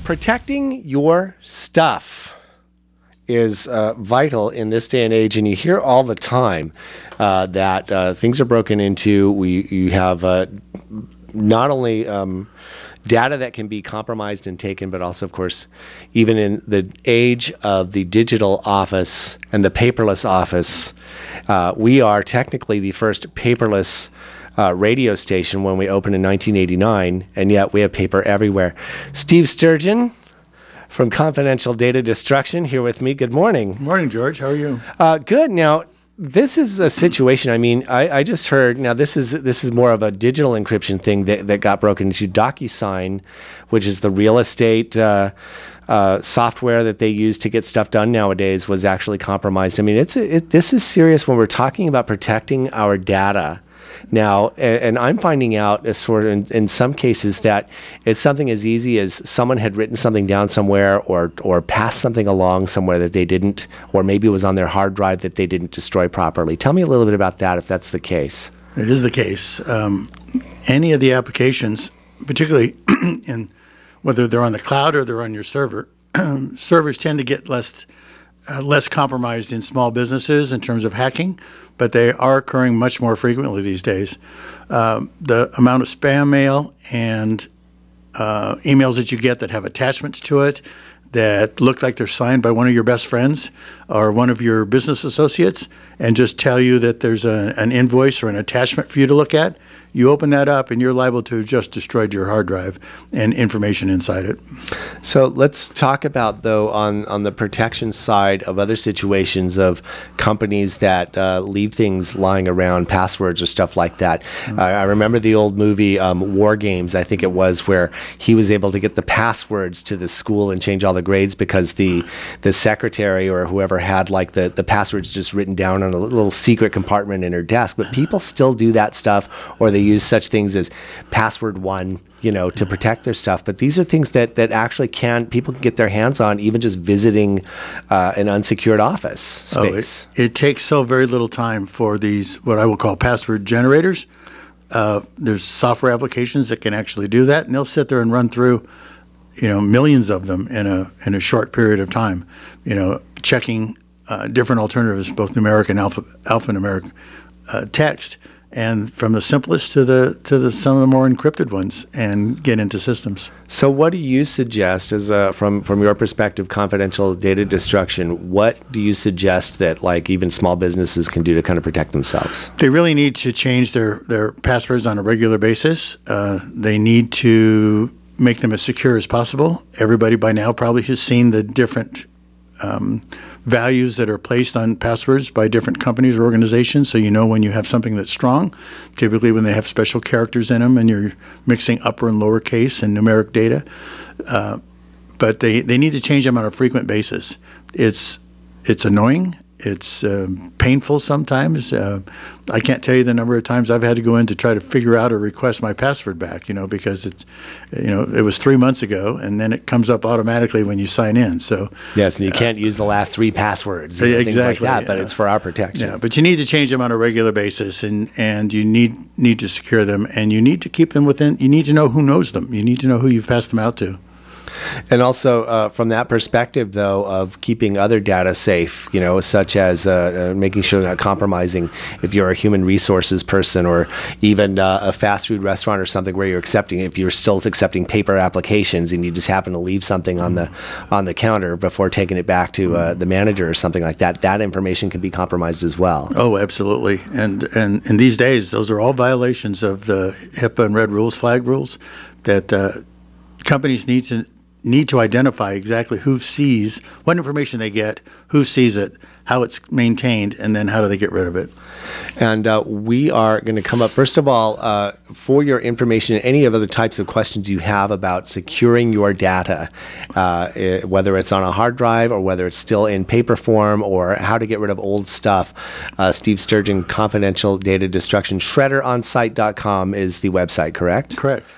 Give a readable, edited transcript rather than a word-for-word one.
Protecting your stuff is vital in this day and age, and you hear all the time that things are broken into. You have not only data that can be compromised and taken, but also, of course, even in the age of the digital office and the paperless office, we are technically the first paperless radio station when we opened in 1989, and yet we have paper everywhere. Steve Sturgeon from Confidential Data Destruction here with me. Good morning. Morning, George. How are you? Good. Now, this is a situation. I mean, I just heard. Now, this is more of a digital encryption thing that got broken into. DocuSign, which is the real estate software that they use to get stuff done nowadays, was actually compromised. I mean, this is serious when we're talking about protecting our data. Now, and I'm finding out in some cases that it's something as easy as someone had written something down somewhere or passed something along somewhere that they didn't, or maybe it was on their hard drive that they didn't destroy properly. Tell me a little bit about that, if that's the case. It is the case. Any of the applications, particularly in whether they're on the cloud or they're on your server, servers tend to get less compromised in small businesses in terms of hacking, but they are occurring much more frequently these days. The amount of spam mail and emails that you get that have attachments to it that look like they're signed by one of your best friends or one of your business associates and just tell you that there's an invoice or an attachment for you to look at, you open that up and you're liable to have just destroyed your hard drive and information inside it. So let's talk about, though, on the protection side of other situations of companies that leave things lying around, passwords or stuff like that. I remember the old movie War Games, I think it was, where he was able to get the passwords to the school and change all the grades because the secretary or whoever had like the passwords just written down on a little secret compartment in her desk. But people still do that stuff, or they use such things as password one, to protect their stuff. But these are things that actually people can get their hands on, even just visiting an unsecured office space. It takes so very little time for these, what I will call password generators. There's software applications that can actually do that, and they'll sit there and run through, millions of them in a short period of time, checking different alternatives, both numeric and alphanumeric text, and from the simplest to some of the more encrypted ones, and get into systems. So what do you suggest, as from your perspective, confidential data destruction, what do you suggest that like even small businesses can do to kind of protect themselves? They really need to change their passwords on a regular basis. They need to make them as secure as possible. Everybody by now probably has seen the different values that are placed on passwords by different companies or organizations, so you know when you have something that's strong, typically when they have special characters in them and you're mixing upper and lower case and numeric data. But they need to change them on a frequent basis. It's annoying. It's painful sometimes. I can't tell you the number of times I've had to go in to try to figure out or request my password back, because it was 3 months ago, and then it comes up automatically when you sign in. So yes, and you can't use the last 3 passwords, exactly, things like that, but it's for our protection. Yeah, but you need to change them on a regular basis, and you need to secure them, and you need to keep them within. You need to know who knows them. You need to know who you've passed them out to. And also from that perspective, though, of keeping other data safe, such as making sure they're not compromising if you're a human resources person, or even a fast food restaurant or something where if you're still accepting paper applications and you just happen to leave something on the counter before taking it back to the manager or something like that, that information can be compromised as well. Oh, absolutely. And these days, those are all violations of the HIPAA and red rules, flag rules, that companies need to identify exactly who sees, what information they get, who sees it, how it's maintained, and then how do they get rid of it. And we are going to come up, first of all, for your information, any of other types of questions you have about securing your data, whether it's on a hard drive or whether it's still in paper form, or how to get rid of old stuff. Steve Sturgeon, Confidential Data Destruction, shredderonsite.com is the website, correct? Correct.